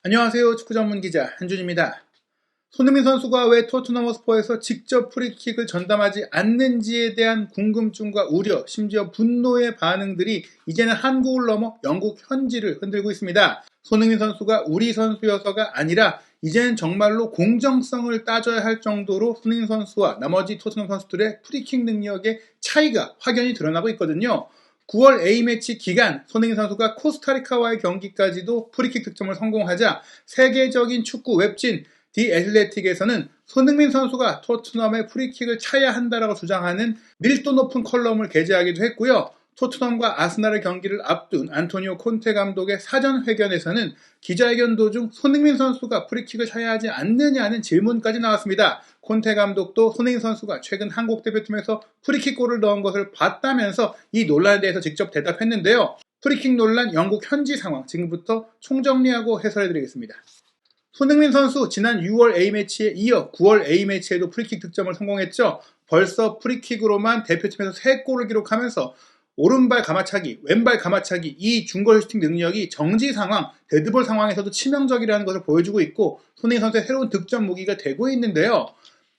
안녕하세요. 축구 전문 기자 한준입니다. 손흥민 선수가 왜 토트넘 허스퍼에서 직접 프리킥을 전담하지 않는지에 대한 궁금증과 우려, 심지어 분노의 반응들이 이제는 한국을 넘어 영국 현지를 흔들고 있습니다. 손흥민 선수가 우리 선수여서가 아니라 이제는 정말로 공정성을 따져야 할 정도로 손흥민 선수와 나머지 토트넘 선수들의 프리킥 능력의 차이가 확연히 드러나고 있거든요. 9월 A매치 기간 손흥민 선수가 코스타리카와의 경기까지도 프리킥 득점을 성공하자 세계적인 축구 웹진 디 애슬레틱에서는 손흥민 선수가 토트넘의 프리킥을 차야 한다라고 주장하는 밀도 높은 컬럼을 게재하기도 했고요. 토트넘과 아스날의 경기를 앞둔 안토니오 콘테 감독의 사전회견에서는 기자회견 도중 손흥민 선수가 프리킥을 차야 하지 않느냐는 질문까지 나왔습니다. 콘테 감독도 손흥민 선수가 최근 한국 대표팀에서 프리킥골을 넣은 것을 봤다면서 이 논란에 대해서 직접 대답했는데요. 프리킥 논란 영국 현지 상황 지금부터 총정리하고 해설해드리겠습니다. 손흥민 선수 지난 6월 A매치에 이어 9월 A매치에도 프리킥 득점을 성공했죠. 벌써 프리킥으로만 대표팀에서 3골을 기록하면서 오른발 가마차기, 왼발 가마차기 이 중거리 슈팅 능력이 정지 상황, 데드볼 상황에서도 치명적이라는 것을 보여주고 있고 손흥민 선수의 새로운 득점 무기가 되고 있는데요.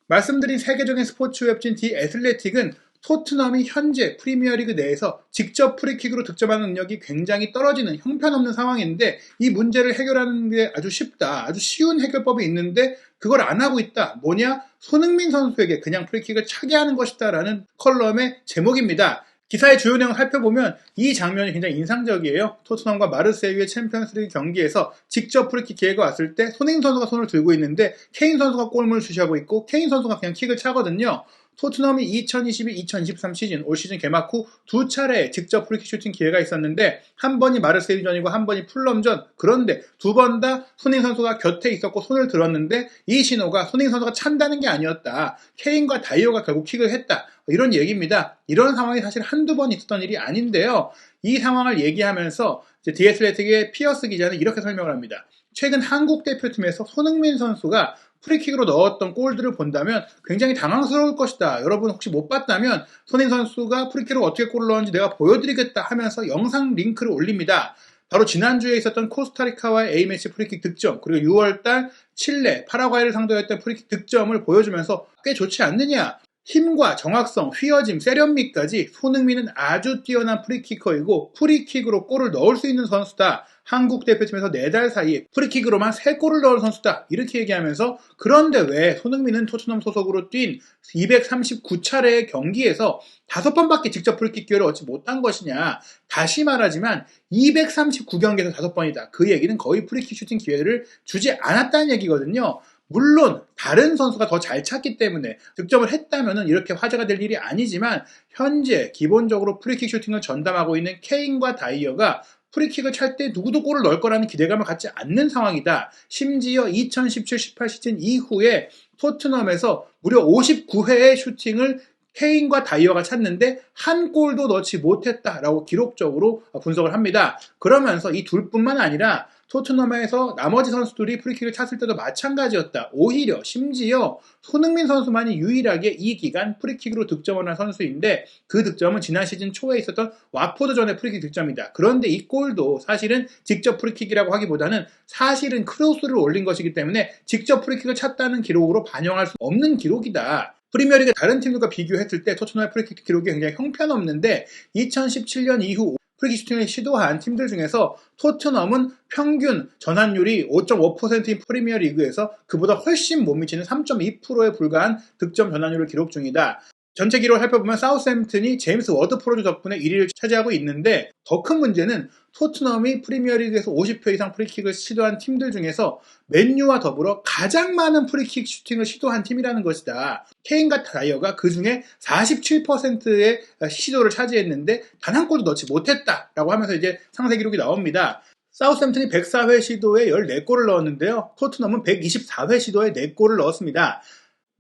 말씀드린 세계적인 스포츠 웹진 디 애슬레틱은 토트넘이 현재 프리미어리그 내에서 직접 프리킥으로 득점하는 능력이 굉장히 떨어지는 형편없는 상황인데 이 문제를 해결하는 게 아주 쉽다. 아주 쉬운 해결법이 있는데 그걸 안 하고 있다. 뭐냐? 손흥민 선수에게 그냥 프리킥을 차게 하는 것이다 라는 컬럼의 제목입니다. 기사의 주요 내용을 살펴보면 이 장면이 굉장히 인상적이에요. 토트넘과 마르세유의 챔피언스리그 경기에서 직접 프리킥 기회가 왔을 때 손흥민 선수가 손을 들고 있는데 케인 선수가 골문을 주시하고 있고 케인 선수가 그냥 킥을 차거든요. 토트넘이 2022-2023 시즌, 올 시즌 개막 후 2차례 직접 프리킥 슈팅 기회가 있었는데 한 번이 마르세유전이고 한 번이 풀럼전. 그런데 두 번 다 손흥민 선수가 곁에 있었고 손을 들었는데 이 신호가 손흥민 선수가 찬다는 게 아니었다. 케인과 다이어가 결국 킥을 했다. 이런 얘기입니다. 이런 상황이 사실 한두 번 있었던 일이 아닌데요. 이 상황을 얘기하면서 디애슬레틱의 피어스 기자는 이렇게 설명을 합니다. 최근 한국 대표팀에서 손흥민 선수가 프리킥으로 넣었던 골들을 본다면 굉장히 당황스러울 것이다. 여러분 혹시 못 봤다면 손흥민 선수가 프리킥으로 어떻게 골을 넣었는지 내가 보여드리겠다 하면서 영상 링크를 올립니다. 바로 지난주에 있었던 코스타리카와의 A매치 프리킥 득점, 그리고 6월달 칠레, 파라과이를 상대로 했던 프리킥 득점을 보여주면서 꽤 좋지 않느냐. 힘과 정확성, 휘어짐, 세련미까지 손흥민은 아주 뛰어난 프리키커이고 프리킥으로 골을 넣을 수 있는 선수다. 한국 대표팀에서 4달 사이에 프리킥으로만 3골을 넣을 선수다. 이렇게 얘기하면서 그런데 왜 손흥민은 토트넘 소속으로 뛴 239차례의 경기에서 5번밖에 직접 프리킥 기회를 얻지 못한 것이냐. 다시 말하지만 239경기에서 5번이다. 그 얘기는 거의 프리킥 슈팅 기회를 주지 않았다는 얘기거든요. 물론 다른 선수가 더 잘 찼기 때문에 득점을 했다면 이렇게 화제가 될 일이 아니지만 현재 기본적으로 프리킥 슈팅을 전담하고 있는 케인과 다이어가 프리킥을 찰 때 누구도 골을 넣을 거라는 기대감을 갖지 않는 상황이다. 심지어 2017-18 시즌 이후에 토트넘에서 무려 59회의 슈팅을 케인과 다이어가 찼는데 한 골도 넣지 못했다라고 기록적으로 분석을 합니다. 그러면서 이 둘뿐만 아니라 토트넘에서 나머지 선수들이 프리킥을 찼을 때도 마찬가지였다. 오히려 심지어 손흥민 선수만이 유일하게 이 기간 프리킥으로 득점을 한 선수인데 그 득점은 지난 시즌 초에 있었던 와포드전의 프리킥 득점이다. 그런데 이 골도 사실은 직접 프리킥이라고 하기보다는 사실은 크로스를 올린 것이기 때문에 직접 프리킥을 찼다는 기록으로 반영할 수 없는 기록이다. 프리미어리그 다른 팀들과 비교했을 때 토트넘의 프리킥 기록이 굉장히 형편없는데 2017년 이후 프리킥 슈팅을 시도한 팀들 중에서 토트넘은 평균 전환율이 5.5%인 프리미어리그에서 그보다 훨씬 못 미치는 3.2%에 불과한 득점 전환율을 기록 중이다. 전체 기록을 살펴보면 사우스햄튼이 제임스 워드프로드 덕분에 1위를 차지하고 있는데 더 큰 문제는 토트넘이 프리미어리그에서 50회 이상 프리킥을 시도한 팀들 중에서 맨유와 더불어 가장 많은 프리킥 슈팅을 시도한 팀이라는 것이다. 케인과 다이어가 그 중에 47%의 시도를 차지했는데 단 한 골도 넣지 못했다라고 하면서 이제 상세 기록이 나옵니다. 사우스햄튼이 104회 시도에 14골을 넣었는데요. 토트넘은 124회 시도에 4골을 넣었습니다.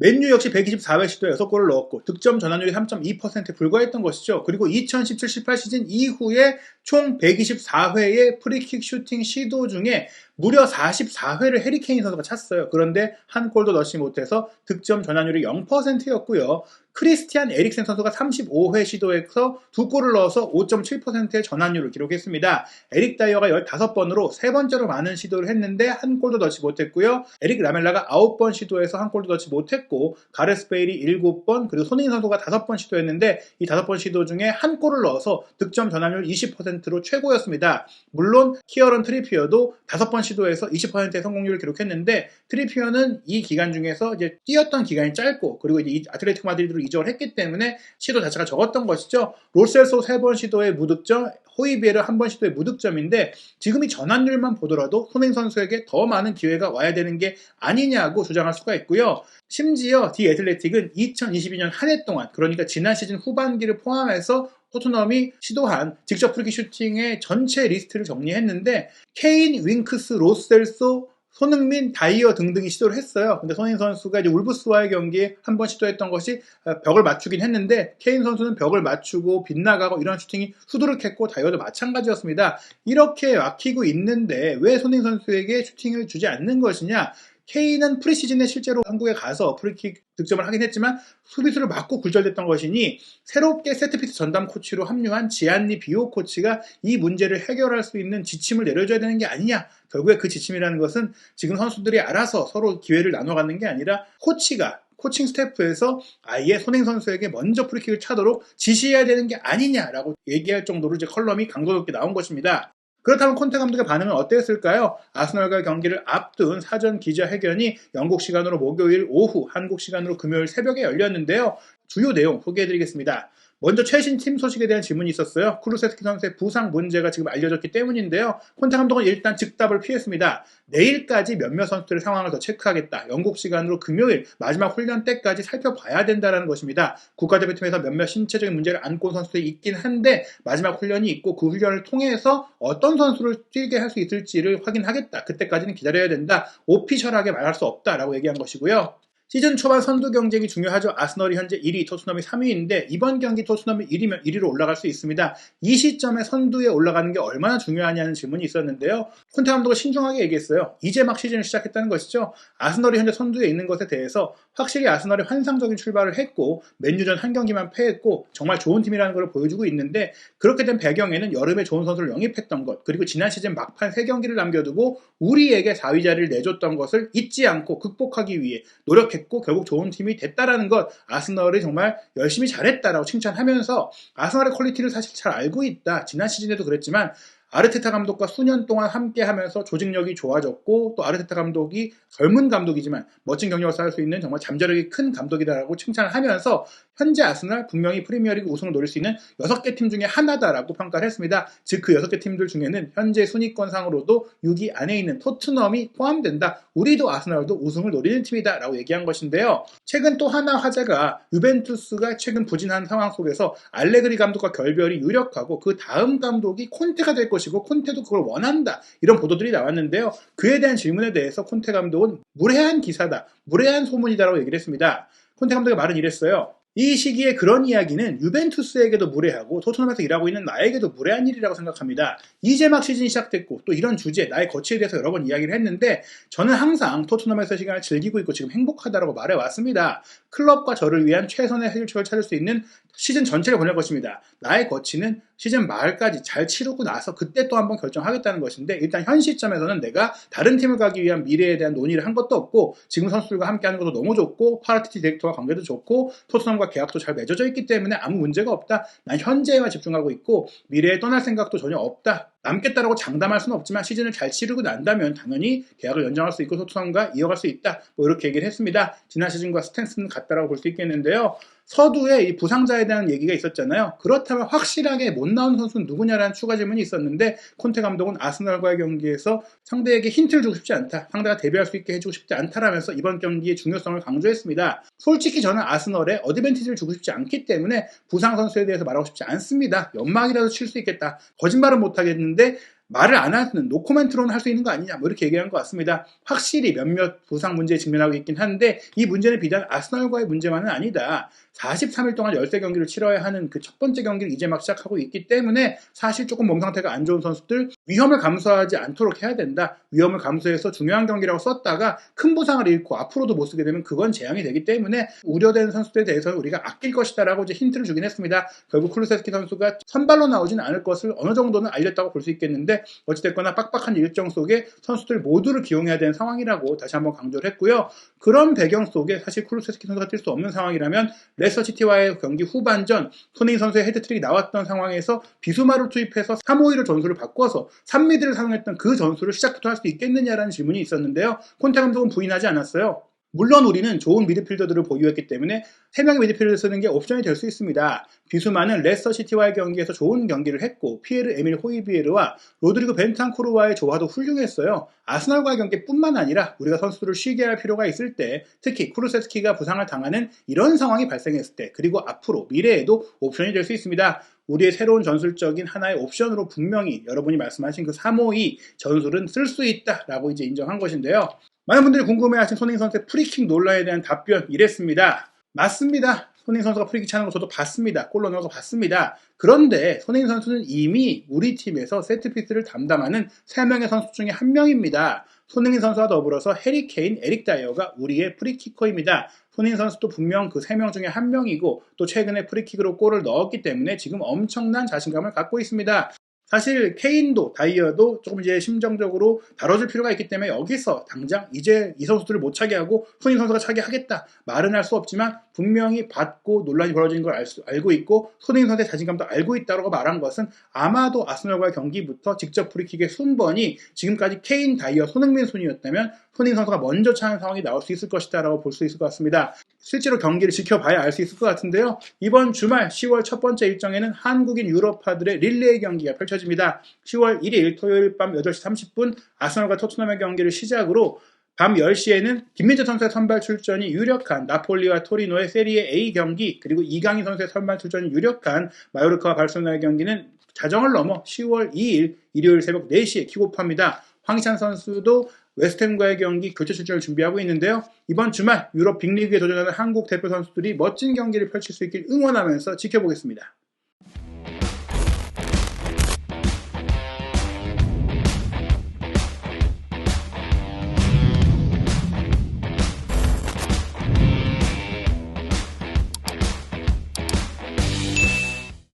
맨유 역시 124회 시도에 6골을 넣었고 득점 전환율이 3.2%에 불과했던 것이죠. 그리고 2017-18 시즌 이후에 총 124회의 프리킥 슈팅 시도 중에 무려 44회를 해리 케인 선수가 찼어요. 그런데 한 골도 넣지 못해서 득점 전환율이 0%였고요. 크리스티안 에릭센 선수가 35회 시도해서 2골을 넣어서 5.7%의 전환율을 기록했습니다. 에릭 다이어가 15번으로 세 번째로 많은 시도를 했는데 한 골도 넣지 못했고요. 에릭 라멜라가 9번 시도해서 한 골도 넣지 못했고, 가레스 베일이 7번, 그리고 손흥민 선수가 5번 시도했는데 이 5번 시도 중에 한 골을 넣어서 득점 전환율 20%로 최고였습니다. 물론 키어런 트리피어도 5번 시도해서 20%의 성공률을 기록했는데, 트리피어는 이 기간 중에서 이제 뛰었던 기간이 짧고, 그리고 이제 아틀레티코 마드리드로 이적을 했기 때문에 시도 자체가 적었던 것이죠. 로셀소 3번 시도의 무득점, 호이비에르 1번 시도의 무득점인데, 지금 이 전환율만 보더라도 손흥민 선수에게 더 많은 기회가 와야 되는 게 아니냐고 주장할 수가 있고요. 심지어 디 애틀레틱은 2022년 한 해 동안, 그러니까 지난 시즌 후반기를 포함해서 토트넘이 시도한 직접 프리킥 슈팅의 전체 리스트를 정리했는데, 케인, 윙크스, 로셀소, 손흥민, 다이어 등등이 시도를 했어요. 근데 손흥민 선수가 이제 울브스와의 경기에 한 번 시도했던 것이 벽을 맞추긴 했는데, 케인 선수는 벽을 맞추고 빗나가고 이런 슈팅이 수두룩했고, 다이어도 마찬가지였습니다. 이렇게 막히고 있는데 왜 손흥민 선수에게 슈팅을 주지 않는 것이냐? 케인은 프리시즌에 실제로 한국에 가서 프리킥 득점을 하긴 했지만 수비수를 맞고 굴절됐던 것이니, 새롭게 세트피스 전담 코치로 합류한 지안니 비오 코치가 이 문제를 해결할 수 있는 지침을 내려줘야 되는 게 아니냐. 결국에 그 지침이라는 것은 지금 선수들이 알아서 서로 기회를 나눠 갖는 게 아니라 코칭 스태프에서 아예 손흥민 선수에게 먼저 프리킥을 차도록 지시해야 되는 게 아니냐라고 얘기할 정도로 이제 컬럼이 강도 높게 나온 것입니다. 그렇다면 콘테 감독의 반응은 어땠을까요? 아스널과 경기를 앞둔 사전 기자회견이 영국 시간으로 목요일 오후, 한국 시간으로 금요일 새벽에 열렸는데요. 주요 내용 소개해드리겠습니다. 먼저 최신 팀 소식에 대한 질문이 있었어요. 쿠루세스키 선수의 부상 문제가 지금 알려졌기 때문인데요. 콘테 감독은 일단 즉답을 피했습니다. 내일까지 몇몇 선수들의 상황을 더 체크하겠다. 영국 시간으로 금요일 마지막 훈련 때까지 살펴봐야 된다는 것입니다. 국가대표팀에서 몇몇 신체적인 문제를 안고 온 선수들이 있긴 한데 마지막 훈련이 있고 그 훈련을 통해서 어떤 선수를 뛰게 할 수 있을지를 확인하겠다. 그때까지는 기다려야 된다. 오피셜하게 말할 수 없다라고 얘기한 것이고요. 시즌 초반 선두 경쟁이 중요하죠. 아스널이 현재 1위, 토트넘이 3위인데 이번 경기 토트넘이 1위면 1위로 올라갈 수 있습니다. 이 시점에 선두에 올라가는 게 얼마나 중요하냐는 질문이 있었는데요. 콘테 감독은 신중하게 얘기했어요. 이제 막 시즌을 시작했다는 것이죠. 아스널이 현재 선두에 있는 것에 대해서 확실히 아스널이 환상적인 출발을 했고 맨유전 한 경기만 패했고 정말 좋은 팀이라는 걸 보여주고 있는데, 그렇게 된 배경에는 여름에 좋은 선수를 영입했던 것, 그리고 지난 시즌 막판 3경기를 남겨두고 우리에게 4위 자리를 내줬던 것을 잊지 않고 극복하기 위해 노력했고 결국 좋은 팀이 됐다라는 것, 아스널이 정말 열심히 잘했다라고 칭찬하면서 아스널의 퀄리티를 사실 잘 알고 있다. 지난 시즌에도 그랬지만 아르테타 감독과 수년 동안 함께하면서 조직력이 좋아졌고, 또 아르테타 감독이 젊은 감독이지만 멋진 경력을 쌓을 수 있는 정말 잠재력이 큰 감독이다라고 칭찬을 하면서 현재 아스널 분명히 프리미어리그 우승을 노릴 수 있는 6개 팀 중에 하나다라고 평가를 했습니다. 즉 그 6개 팀들 중에는 현재 순위권상으로도 6위 안에 있는 토트넘이 포함된다. 우리도 아스널도 우승을 노리는 팀이다라고 얘기한 것인데요. 최근 또 하나 화제가 유벤투스가 최근 부진한 상황 속에서 알레그리 감독과 결별이 유력하고 그 다음 감독이 콘테가 될 것이고 콘테도 그걸 원한다. 이런 보도들이 나왔는데요. 그에 대한 질문에 대해서 콘테 감독은 무례한 기사다. 무례한 소문이다라고 얘기를 했습니다. 콘테 감독의 말은 이랬어요. 이 시기에 그런 이야기는 유벤투스에게도 무례하고 토트넘에서 일하고 있는 나에게도 무례한 일이라고 생각합니다. 이제 막 시즌이 시작됐고 또 이런 주제, 나의 거취에 대해서 여러 번 이야기를 했는데 저는 항상 토트넘에서 시간을 즐기고 있고 지금 행복하다라고 말해왔습니다. 클럽과 저를 위한 최선의 해결책을 찾을 수 있는 시즌 전체를 보낼 것입니다. 나의 거취는 시즌 말까지 잘 치르고 나서 그때 또 한번 결정하겠다는 것인데, 일단 현 시점에서는 내가 다른 팀을 가기 위한 미래에 대한 논의를 한 것도 없고 지금 선수들과 함께하는 것도 너무 좋고 파라티티 디렉터와 관계도 좋고 토트넘과 계약도 잘 맺어져 있기 때문에 아무 문제가 없다. 난 현재에만 집중하고 있고 미래에 떠날 생각도 전혀 없다. 남겠다라고 장담할 수는 없지만 시즌을 잘 치르고 난다면 당연히 계약을 연장할 수 있고 토트넘과 이어갈 수 있다. 이렇게 얘기를 했습니다. 지난 시즌과 스탠스는 같다라고 볼 수 있겠는데요. 서두에 이 부상자에 대한 얘기가 있었잖아요. 그렇다면 확실하게 못 나온 선수는 누구냐라는 추가 질문이 있었는데 콘테 감독은 아스널과의 경기에서 상대에게 힌트를 주고 싶지 않다. 상대가 데뷔할 수 있게 해주고 싶지 않다라면서 이번 경기의 중요성을 강조했습니다. 솔직히 저는 아스널에 어드밴티지를 주고 싶지 않기 때문에 부상 선수에 대해서 말하고 싶지 않습니다. 연막이라도 칠 수 있겠다. 거짓말은 못하겠는데 말을 안 하는 노코멘트로는 할 수 있는 거 아니냐 이렇게 얘기한 것 같습니다. 확실히 몇몇 부상 문제에 직면하고 있긴 한데 이 문제는 비단 아스널과의 문제만은 아니다. 43일 동안 13경기를 치러야 하는 그 첫 번째 경기를 이제 막 시작하고 있기 때문에 사실 조금 몸 상태가 안 좋은 선수들 위험을 감수하지 않도록 해야 된다. 위험을 감수해서 중요한 경기라고 썼다가 큰 부상을 잃고 앞으로도 못 쓰게 되면 그건 재앙이 되기 때문에 우려되는 선수들에 대해서는 우리가 아낄 것이다 라고 이제 힌트를 주긴 했습니다. 결국 쿨루세스키 선수가 선발로 나오진 않을 것을 어느 정도는 알렸다고 볼 수 있겠는데 어찌됐거나 빡빡한 일정 속에 선수들 모두를 기용해야 되는 상황이라고 다시 한번 강조를 했고요. 그런 배경 속에 사실 쿨루세스키 선수가 뛸 수 없는 상황이라면 레스터시티와의 경기 후반전 손흥민 선수의 헤드트릭이 나왔던 상황에서 비수마를 투입해서 3-5-2로 전술을 바꿔서 3미드를 사용했던 그 전술을 시작부터 할 수 있겠느냐라는 질문이 있었는데요. 콘테 감독은 부인하지 않았어요. 물론 우리는 좋은 미드필더들을 보유했기 때문에 3명의 미드필더를 쓰는 게 옵션이 될 수 있습니다. 비수마는 레스터시티와의 경기에서 좋은 경기를 했고 피에르 에밀 호이비에르와 로드리고 벤탄쿠르와의 조화도 훌륭했어요. 아스널과의 경기뿐만 아니라 우리가 선수들을 쉬게 할 필요가 있을 때 특히 쿠루세스키가 부상을 당하는 이런 상황이 발생했을 때 그리고 앞으로 미래에도 옵션이 될 수 있습니다. 우리의 새로운 전술적인 하나의 옵션으로 분명히 여러분이 말씀하신 그 3-5-2 전술은 쓸 수 있다라고 이제 인정한 것인데요. 많은 분들이 궁금해하신 손흥민 선수의 프리킥 논란에 대한 답변 이랬습니다. 맞습니다. 손흥민 선수가 프리킥 차는 거 저도 봤습니다. 골 넣는 거 봤습니다. 그런데 손흥민 선수는 이미 우리 팀에서 세트피스를 담당하는 3명의 선수 중에 1명입니다. 손흥민 선수와 더불어서 해리 케인, 에릭 다이어가 우리의 프리키커입니다. 손흥민 선수도 분명 그 3명 중에 1명이고 또 최근에 프리킥으로 골을 넣었기 때문에 지금 엄청난 자신감을 갖고 있습니다. 사실 케인도 다이어도 조금 이제 심정적으로 다뤄줄 필요가 있기 때문에 여기서 당장 이제 이 선수들을 못 차게 하고 손흥민 선수가 차게 하겠다 말은 할 수 없지만 분명히 받고 논란이 벌어지는 걸 알고 있고 손흥민 선수의 자신감도 알고 있다고 말한 것은 아마도 아스널과의 경기부터 직접 프리킥의 순번이 지금까지 케인, 다이어, 손흥민 순이었다면 손흥민 선수가 먼저 차는 상황이 나올 수 있을 것이다 라고 볼 수 있을 것 같습니다. 실제로 경기를 지켜봐야 알 수 있을 것 같은데요. 이번 주말 10월 첫 번째 일정에는 한국인 유럽파들의 릴레이 경기가 펼쳐집니다. 10월 1일 토요일 밤 8시 30분 아스널과 토트넘의 경기를 시작으로 밤 10시에는 김민재 선수의 선발 출전이 유력한 나폴리와 토리노의 세리에 A 경기 그리고 이강인 선수의 선발 출전이 유력한 마요르카와 바르셀로나의 경기는 자정을 넘어 10월 2일 일요일 새벽 4시에 킥오프합니다. 황희찬 선수도 웨스트햄과의 경기 교체 출전을 준비하고 있는데요. 이번 주말 유럽 빅리그에 도전하는 한국 대표 선수들이 멋진 경기를 펼칠 수 있길 응원하면서 지켜보겠습니다.